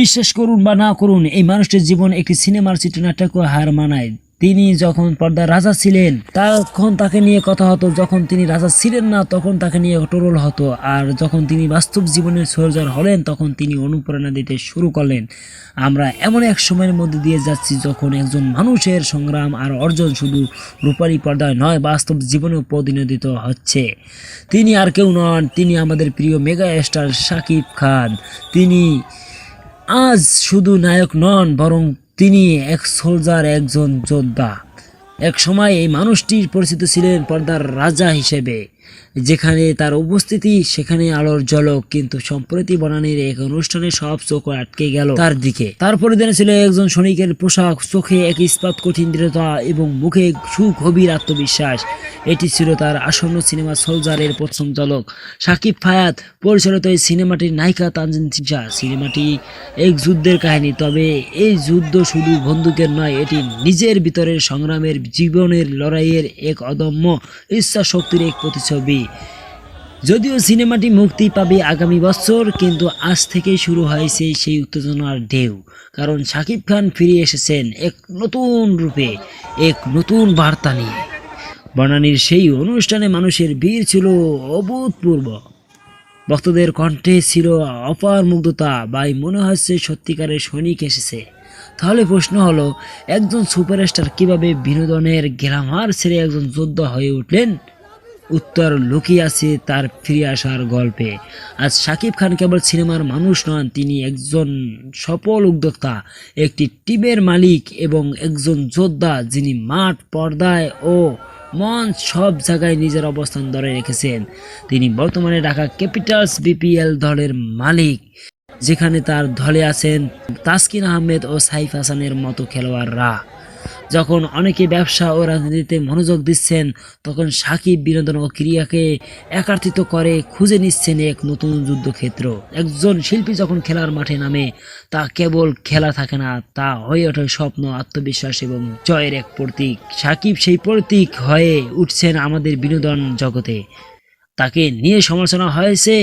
বিশ্বাস করুন বা না করুন, এই মানুষটির জীবন একটি সিনেমার চিত্রনাট্যকে হার মানায়। তিনি যখন পর্দার রাজা ছিলেন তখন তাকে নিয়ে কথা হতো, যখন তিনি রাজা ছিলেন না তখন তাকে নিয়ে ট্রোল হতো, আর যখন তিনি বাস্তব জীবনের সোলজার হলেন তখন তিনি অনুপ্রেরণা দিতে শুরু করলেন। আমরা এমন এক সময়ের মধ্যে দিয়ে যাচ্ছি যখন একজন মানুষের সংগ্রাম আর অর্জন শুধু রূপালী পর্দায় নয়, বাস্তব জীবনেও প্রতিনিধিত্ব হচ্ছে। তিনি আর কেউ নন, তিনি আমাদের প্রিয় মেগা স্টার শাকিব খান। তিনি আজ শুধু নায়ক নন, বরং তিনি এক সোলজার, একজন যোদ্ধা। এক সময় এই মানুষটির পরিচিত ছিলেন পর্দার রাজা হিসেবে, যেখানে তার উপস্থিতি সেখানে আলোর ঝলক, কিন্তু সম্প্রতি বনানীর এক অনুষ্ঠানে সব চোখ আটকে গেল তার দিকে। তার পরিধানে ছিল একজন সৈনিকের পোশাক, চোখে এক ইস্পাত কঠিন দৃঢ়তা এবং মুখে সুগভীর আত্মবিশ্বাস। এটি ছিল তার আসন্ন সিনেমা সোলজারের প্রথম ঝলক। শাকিব ফায়াত পরিচালিত এই সিনেমাটির নায়িকা তানজিন তিশা। সিনেমাটি এক যুদ্ধের কাহিনী, তবে এই যুদ্ধ শুধু বন্দুকের নয়, এটি নিজের ভিতরের সংগ্রামের, জীবনের লড়াইয়ের এক অদম্য ইচ্ছা শক্তির এক প্রতিচ্ছবি। যদিও সিনেমাটি মুক্তি পাবে আগামী বছর, কিন্তু আজ থেকেই শুরু হয়েছে সেই উত্তেজনার ঢেউ, কারণ শাকিব খান ফিরে এসেছেন এক নতুন রূপে, এক নতুন বার্তা নিয়ে। বনানীর সেই অনুষ্ঠানে মানুষের ভিড় ছিল অভূতপূর্ব, ভক্তদের কণ্ঠে ছিল অপার মুগ্ধতা, ভাই মনে হচ্ছে সত্যিকারের সৈনিক এসেছে। তাহলে প্রশ্ন হলো, একজন সুপারস্টার কিভাবে বিনোদনের গ্ল্যামার ছেড়ে একজন যোদ্ধা হয়ে উঠলেন? উত্তর লুকিয়ে আছে তার ফিরে আসার গল্পে। আজ শাকিব খান কেবল সিনেমার মানুষ নন, তিনি একজন সফল উদ্যোক্তা, একটি টিমের মালিক এবং একজন যোদ্ধা, যিনি মাঠ, পর্দায় ও মঞ্চ সব জায়গায় নিজের অবস্থান ধরে রেখেছেন। তিনি বর্তমানে ঢাকা ক্যাপিটালস বিপিএল দলের মালিক, যেখানে তার দলে আছেন তাসকিন আহমেদ ও সাইফ হাসানের মতো খেলোয়াড়রা। যখন অনেকে ব্যবসা ও রাজনীতিতে মনোযোগ দিচ্ছেন, তখন শাকিব বিনোদন ও ক্রীড়াকে একত্রিত করে খুঁজে নিচ্ছেন এক নতুন যুদ্ধক্ষেত্র। একজন শিল্পী যখন খেলার মাঠে নামে, তা কেবল খেলা থাকে না, তা হয়ে ওঠে স্বপ্ন, আত্মবিশ্বাস এবং জয়ের এক প্রতীক। শাকিব সেই প্রতীক হয়ে উঠছেন আমাদের বিনোদন জগতে। তাকে নিয়ে সমালোচনা হয়েছে,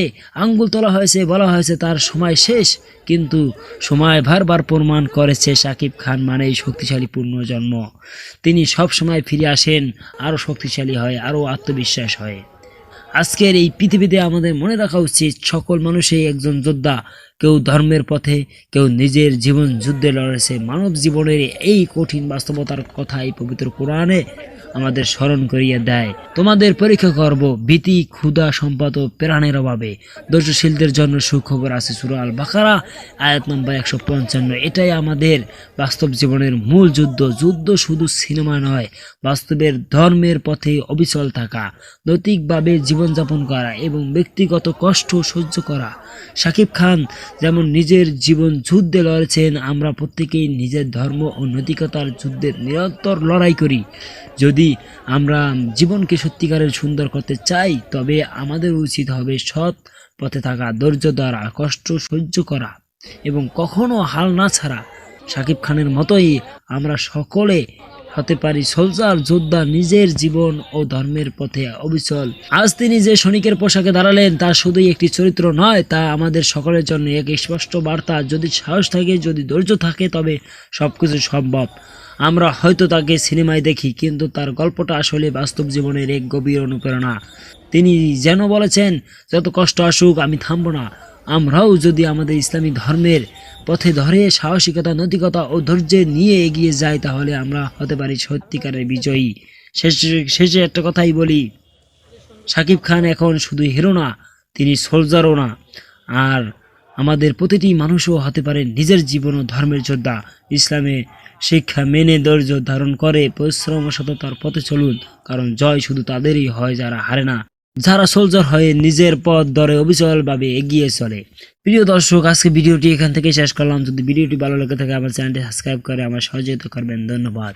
আঙ্গুল তোলা হয়েছে, বলা হয়েছে তার সময় শেষ, কিন্তু সময় বারবার প্রমাণ করেছে শাকিব খান মানেই শক্তিশালী পুনর্জন্ম। তিনি সব সময় ফিরে আসেন, আরও শক্তিশালী হয়, আরও আত্মবিশ্বাস হয়। আজকের এই পৃথিবীতে আমাদের মনে রাখা উচিত, সকল মানুষই একজন যোদ্ধা। কেউ ধর্মের পথে, কেউ নিজের জীবন যুদ্ধে লড়েছে। মানব জীবনের এই কঠিন বাস্তবতার কথাই পবিত্র কোরআনে আমাদের স্মরণ করিয়ে দেয়। তোমাদের পরীক্ষা করব ভীতি, ক্ষুধা, সম্পদ ও প্রাণের অভাবে। ধৈর্যশীলদের জন্য সুখবর আছে। সূরা আল বাকারা আয়াত নম্বর 155। এটাই আমাদের বাস্তব জীবনের মূল যুদ্ধ। যুদ্ধ শুধু সিনেমা নয়, বাস্তবের ধর্মের পথে অবিচল থাকা, নৈতিকভাবে জীবনযাপন করা এবং ব্যক্তিগত কষ্ট সহ্য করা। শাকিব খান যেমন নিজের জীবন যুদ্ধে লড়েছেন, আমরা প্রত্যেকেই নিজের ধর্ম ও নৈতিকতার যুদ্ধের নিরন্তর লড়াই করি। যদি আমরা জীবনকে সত্যিকারের সুন্দর করতে চাই, তবে আমাদের উচিত হবে সৎ পথে থাকা, ধৈর্য ধরা, কষ্ট সহ্য করা এবং কখনো হাল না ছাড়া। শাকিব খানের মতোই আমরা সকলে হতে পারি সোলজার, যোদ্ধা, নিজের জীবন ও ধর্মের পথে অবিচল। আজ তিনি যে সৈনিকের পোশাকে দাঁড়ালেন, তা শুধুই একটি চরিত্র নয়, তা আমাদের সকলের জন্য এক স্পষ্ট বার্তা। যদি সাহস থাকে, যদি ধৈর্য থাকে, তবে সবকিছু সম্ভব। আমরা হয়তো তাকে সিনেমায় দেখি, কিন্তু তার গল্পটা আসলে বাস্তব জীবনের এক গভীর অনুপ্রেরণা। তিনি যেন বলেছেন, যত কষ্ট আসুক আমি থামব না। আমরাও যদি আমাদের ইসলামী ধর্মের পথে ধরে সাহসিকতা, নৈতিকতা ও ধৈর্য নিয়ে এগিয়ে যাই, তাহলে আমরা হতে পারি সত্যিকারের বিজয়ী। শেষে একটা কথাই বলি, শাকিব খান এখন শুধু হিরো না, তিনি সোলজারও না। আর আমাদের প্রতিটি মানুষও হতে পারে নিজের জীবন ও ধর্মের যোদ্ধা। ইসলামে শিক্ষা মেনে ধৈর্য ধারণ করে পরিশ্রম ও সততার পথে চলুন, কারণ জয় শুধু তাদেরই হয় যারা হারে না, যারা সোলজার হয়ে নিজের পথ ধরে অবিচলভাবে এগিয়ে চলে। প্রিয় দর্শক, আজকে ভিডিওটি এখান থেকে শেষ করলাম। যদি ভিডিওটি ভালো লেগে থাকে, আমার চ্যানেলটি সাবস্ক্রাইব করে আমার সহযোগিতা করবেন। ধন্যবাদ।